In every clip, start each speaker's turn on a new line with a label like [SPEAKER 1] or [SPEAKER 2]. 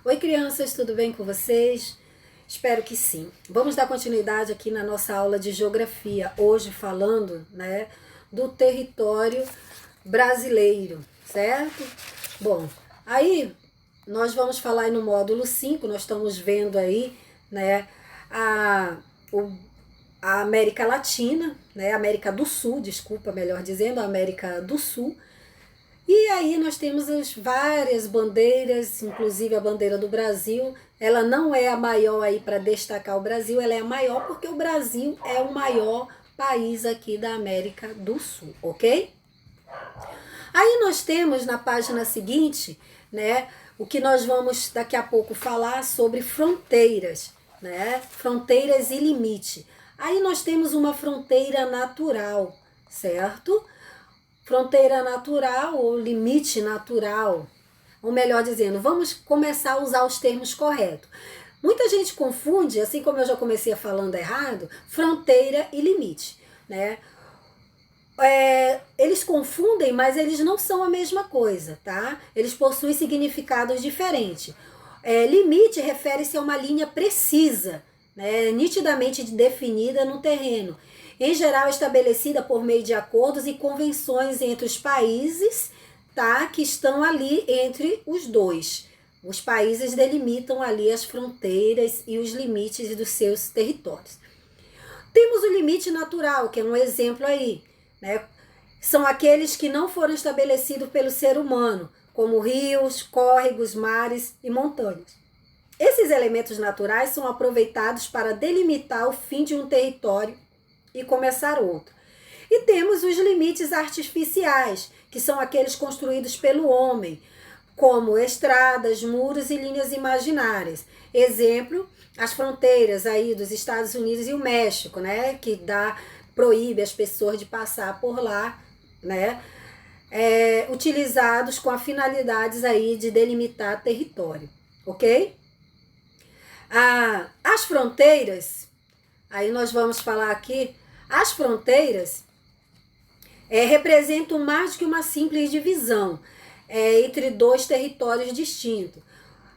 [SPEAKER 1] Oi, crianças, tudo bem com vocês? Espero que sim. Vamos dar continuidade aqui na nossa aula de geografia, hoje falando, do território brasileiro, certo? Bom, aí nós vamos falar aí no módulo 5, nós estamos vendo aí, a, o, a América Latina, América do Sul, desculpa, melhor dizendo, a América do Sul. E aí nós temos várias bandeiras, inclusive a bandeira do Brasil. Ela não é a maior aí para destacar o Brasil, ela é a maior porque o Brasil é o maior país aqui da América do Sul, ok? Aí nós temos na página seguinte, o que nós vamos daqui a pouco falar sobre fronteiras, fronteiras e limite. Aí nós temos uma fronteira natural, certo? Fronteira natural ou limite natural, ou melhor dizendo, vamos começar a usar os termos corretos. Muita gente confunde, assim como eu já comecei falando errado, fronteira e limite, eles confundem, mas eles não são a mesma coisa, tá? Eles possuem significados diferentes. Limite refere-se a uma linha precisa, nitidamente definida no terreno, em geral estabelecida por meio de acordos e convenções entre os países, tá, que estão ali entre os dois. Os países delimitam ali as fronteiras e os limites dos seus territórios. Temos o limite natural, que é um exemplo aí, São aqueles que não foram estabelecidos pelo ser humano, como rios, córregos, mares e montanhas. Esses elementos naturais são aproveitados para delimitar o fim de um território e começar outro. E temos os limites artificiais, que são aqueles construídos pelo homem, como estradas, muros e linhas imaginárias. Exemplo, as fronteiras aí dos Estados Unidos e o México, que proíbe as pessoas de passar por lá, utilizados com a finalidades aí de delimitar território, ok? As fronteiras, aí nós vamos falar aqui, as fronteiras representam mais do que uma simples divisão entre dois territórios distintos.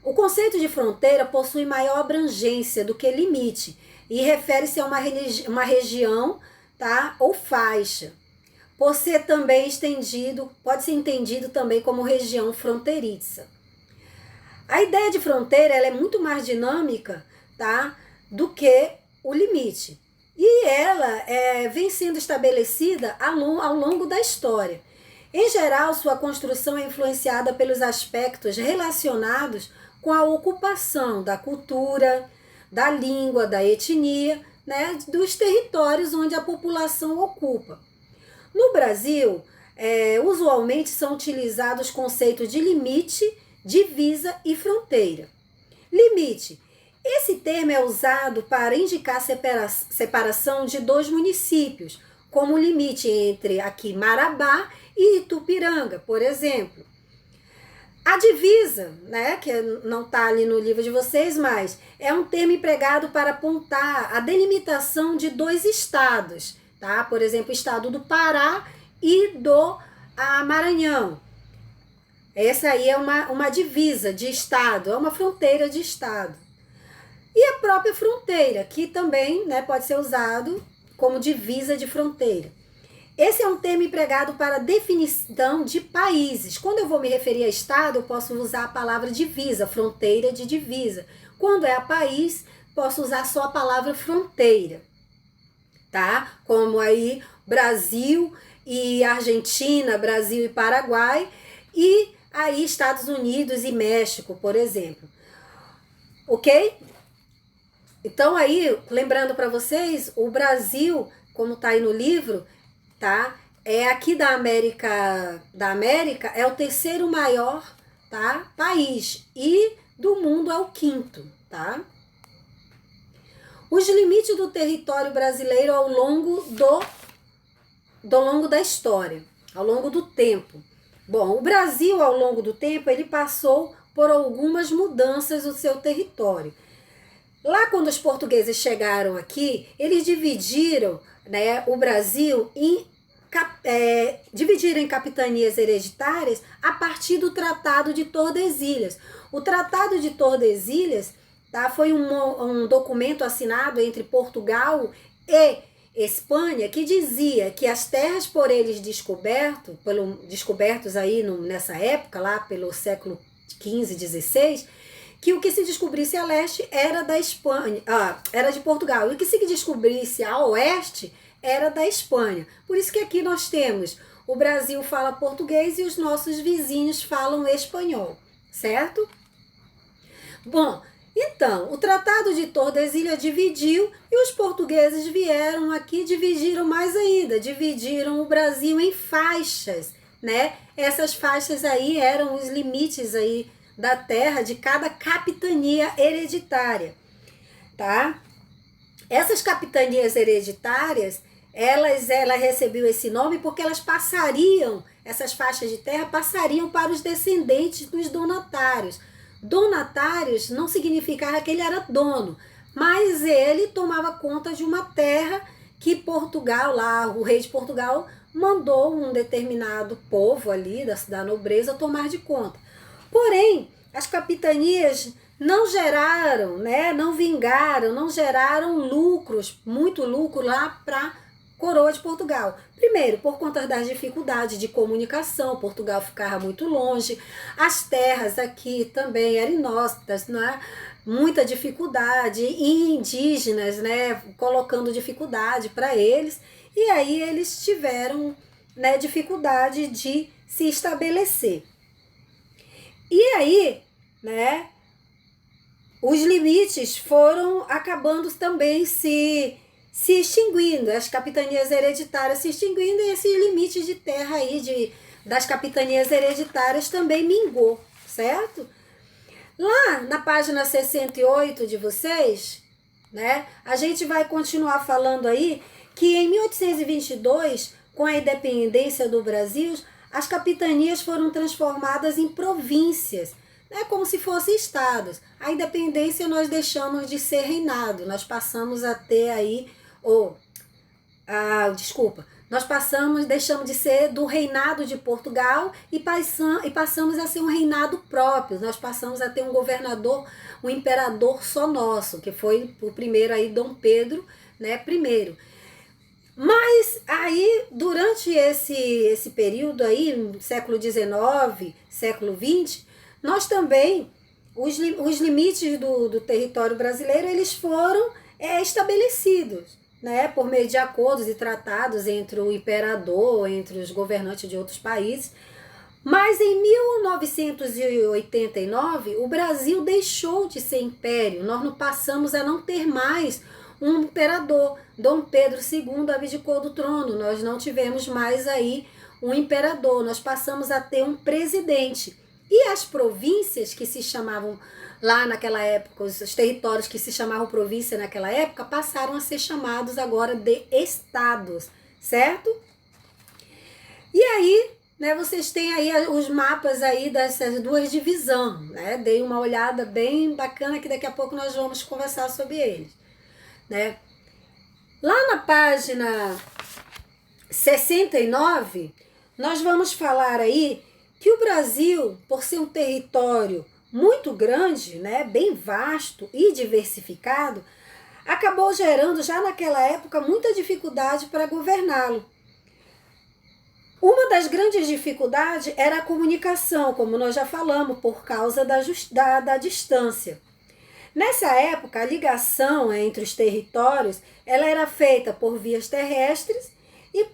[SPEAKER 1] O conceito de fronteira possui maior abrangência do que limite e refere-se a uma região, tá, ou faixa. Pode ser entendido também como região fronteiriça. A ideia de fronteira ela é muito mais dinâmica, tá, do que o limite. E ela vem sendo estabelecida ao longo da história. Em geral, sua construção é influenciada pelos aspectos relacionados com a ocupação da cultura, da língua, da etnia, dos territórios onde a população ocupa. No Brasil, usualmente são utilizados conceitos de limite, divisa e fronteira. Limite. Esse termo é usado para indicar separação de dois municípios, como o limite entre aqui Marabá e Itupiranga, por exemplo. A divisa, que não está ali no livro de vocês, mas é um termo empregado para apontar a delimitação de dois estados, tá? Por exemplo, o estado do Pará e do Maranhão. Essa aí é uma divisa de estado, é uma fronteira de estado. E a própria fronteira, que também pode ser usado como divisa de fronteira. Esse é um termo empregado para definição de países. Quando eu vou me referir a estado, eu posso usar a palavra divisa, fronteira de divisa. Quando é a país, posso usar só a palavra fronteira, tá? Como aí Brasil e Argentina, Brasil e Paraguai, e aí Estados Unidos e México, por exemplo. Ok? Então aí, lembrando para vocês, o Brasil, como está aí no livro, tá? Aqui da América, é o terceiro maior, tá, país, e do mundo é o quinto, tá? Os limites do território brasileiro ao longo da história, ao longo do tempo. Bom, o Brasil, ao longo do tempo, ele passou por algumas mudanças no seu território. Lá quando os portugueses chegaram aqui, eles dividiram o Brasil em dividiram em capitanias hereditárias a partir do Tratado de Tordesilhas. O Tratado de Tordesilhas, tá, foi um documento assinado entre Portugal e Espanha que dizia que as terras por eles descobertos aí nessa época, lá pelo século XV, XVI, que o que se descobrisse a leste era da Espanha, era de Portugal, e o que se descobrisse a oeste era da Espanha. Por isso que aqui nós temos, o Brasil fala português e os nossos vizinhos falam espanhol, certo? Bom, então, o Tratado de Tordesilhas dividiu e os portugueses vieram aqui, dividiram mais ainda, dividiram o Brasil em faixas, né? Essas faixas aí eram os limites aí da terra de cada capitania hereditária, tá? Essas capitanias hereditárias, ela recebeu esse nome porque elas passariam, essas faixas de terra passariam para os descendentes dos donatários. Donatários não significava que ele era dono, mas ele tomava conta de uma terra que Portugal, lá, o rei de Portugal, mandou um determinado povo ali, da nobreza, tomar de conta. Porém, as capitanias não geraram, né, não vingaram, não geraram lucros, muito lucro lá para coroa de Portugal. Primeiro, por conta das dificuldades de comunicação, Portugal ficava muito longe, as terras aqui também eram inóspitas, né? Muita dificuldade, e indígenas, né, colocando dificuldade para eles, e aí eles tiveram, né, dificuldade de se estabelecer. E aí, né, os limites foram acabando também se extinguindo, as capitanias hereditárias se extinguindo, e esses limites de terra aí das capitanias hereditárias também mingou, certo? Lá na página 68 de vocês, né, a gente vai continuar falando aí que em 1822, com a independência do Brasil, as capitanias foram transformadas em províncias, né, como se fossem estados. A independência nós deixamos de ser reinado, nós passamos a ter aí, deixamos de ser do reinado de Portugal e passamos a ser um reinado próprio. Nós passamos a ter um governador, um imperador só nosso, que foi o primeiro aí, Dom Pedro, né, primeiro. Mas aí, durante esse período aí, século XIX, século XX, nós também, os limites do território brasileiro, eles foram estabelecidos, né, por meio de acordos e tratados entre o imperador, entre os governantes de outros países. Mas em 1989, o Brasil deixou de ser império, nós não passamos a não ter mais um imperador. Dom Pedro II abdicou do trono, nós não tivemos mais aí um imperador, nós passamos a ter um presidente. E as províncias que se chamavam lá naquela época, os territórios que se chamavam província naquela época, passaram a ser chamados agora de estados, certo? E aí, né, vocês têm aí os mapas aí dessas duas divisões, né? Dei uma olhada bem bacana que daqui a pouco nós vamos conversar sobre eles, né? Lá na página 69, nós vamos falar aí que o Brasil, por ser um território muito grande, né, bem vasto e diversificado, acabou gerando já naquela época muita dificuldade para governá-lo. Uma das grandes dificuldades era a comunicação, como nós já falamos, por causa da distância. Nessa época, a ligação entre os territórios ela era feita por vias terrestres e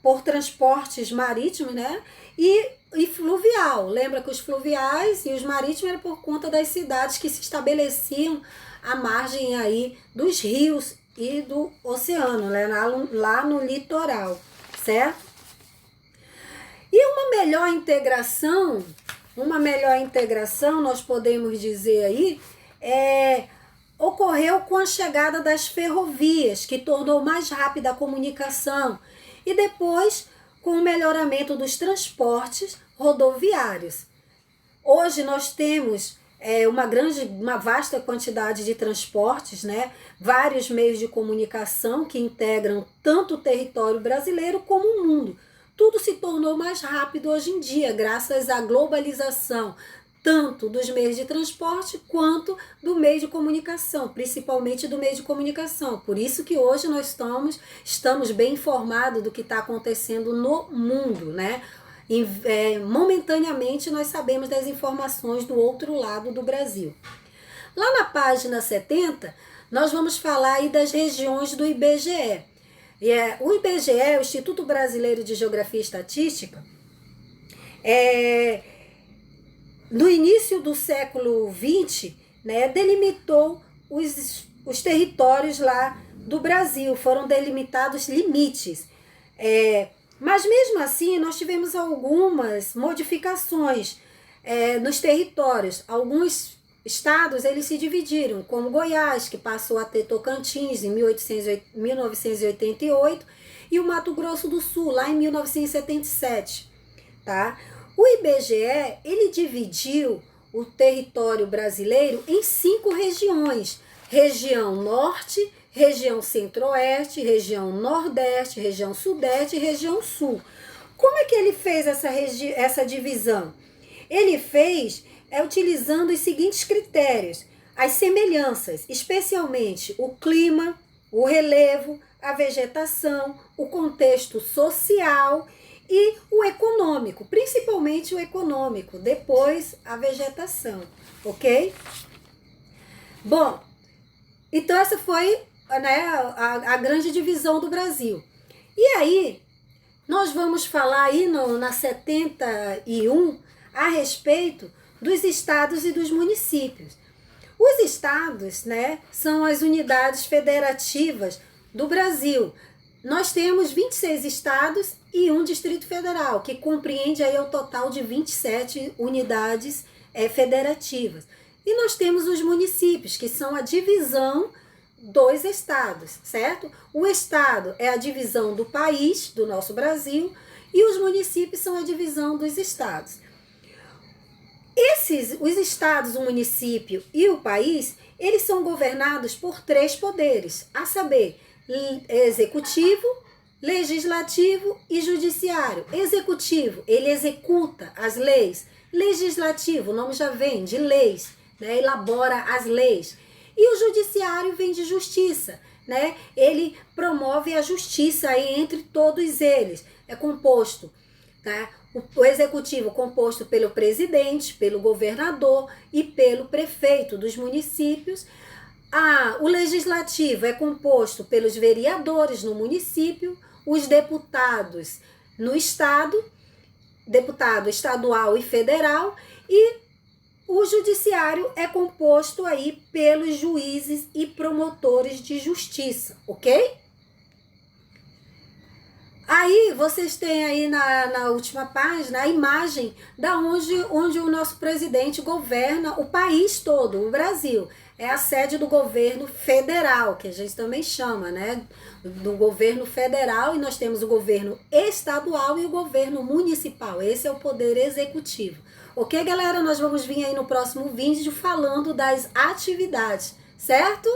[SPEAKER 1] por transportes marítimos, né, e fluvial. Lembra que os fluviais e os marítimos eram por conta das cidades que se estabeleciam à margem aí dos rios e do oceano, né, lá no litoral, certo? E uma melhor integração, nós podemos dizer aí, ocorreu com a chegada das ferrovias, que tornou mais rápida a comunicação, e depois com o melhoramento dos transportes rodoviários. Hoje nós temos uma vasta quantidade de transportes, né? Vários meios de comunicação que integram tanto o território brasileiro como o mundo. Tudo se tornou mais rápido hoje em dia, graças à globalização, tanto dos meios de transporte quanto do meio de comunicação, principalmente do meio de comunicação. Por isso que hoje nós estamos bem informados do que está acontecendo no mundo, né? Momentaneamente nós sabemos das informações do outro lado do Brasil. Lá na página 70, nós vamos falar aí das regiões do IBGE. O IBGE, o Instituto Brasileiro de Geografia e Estatística, no início do século XX, né, delimitou os territórios lá do Brasil, foram delimitados limites. Mas mesmo assim, nós tivemos algumas modificações nos territórios. Alguns estados eles se dividiram, como Goiás, que passou a ter Tocantins em 1988, e o Mato Grosso do Sul, lá em 1977. Tá? O IBGE ele dividiu o território brasileiro em 5 regiões. Região Norte, região Centro-Oeste, região Nordeste, região Sudeste e região Sul. Como é que ele fez essa divisão? Ele fez utilizando os seguintes critérios: as semelhanças, especialmente o clima, o relevo, a vegetação, o contexto social e o econômico, principalmente o econômico, depois a vegetação, ok? Bom, então essa foi, né, a grande divisão do Brasil. E aí, nós vamos falar aí na 71 a respeito dos estados e dos municípios. Os estados, né, são as unidades federativas do Brasil. Nós temos 26 estados e um Distrito Federal, que compreende aí o total de 27 unidades federativas. E nós temos os municípios, que são a divisão dos estados, certo? O estado é a divisão do país, do nosso Brasil, e os municípios são a divisão dos estados. Os estados, o município e o país, eles são governados por 3 poderes, a saber, executivo, legislativo e judiciário. Executivo, ele executa as leis. Legislativo, o nome já vem de leis, né? Elabora as leis. E o judiciário vem de justiça, né? Ele promove a justiça aí entre todos eles. É composto, tá? O executivo composto pelo presidente, pelo governador e pelo prefeito dos municípios. O legislativo é composto pelos vereadores no município, os deputados no estado, deputado estadual e federal, e o judiciário é composto aí pelos juízes e promotores de justiça, ok? Aí vocês têm aí na última página a imagem da onde o nosso presidente governa o país todo, o Brasil. É a sede do governo federal, que a gente também chama, né? Do governo federal, e nós temos o governo estadual e o governo municipal. Esse é o poder executivo. Ok, galera? Nós vamos vir aí no próximo vídeo falando das atividades, certo?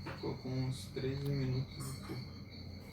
[SPEAKER 2] Ficou com uns 13 minutos.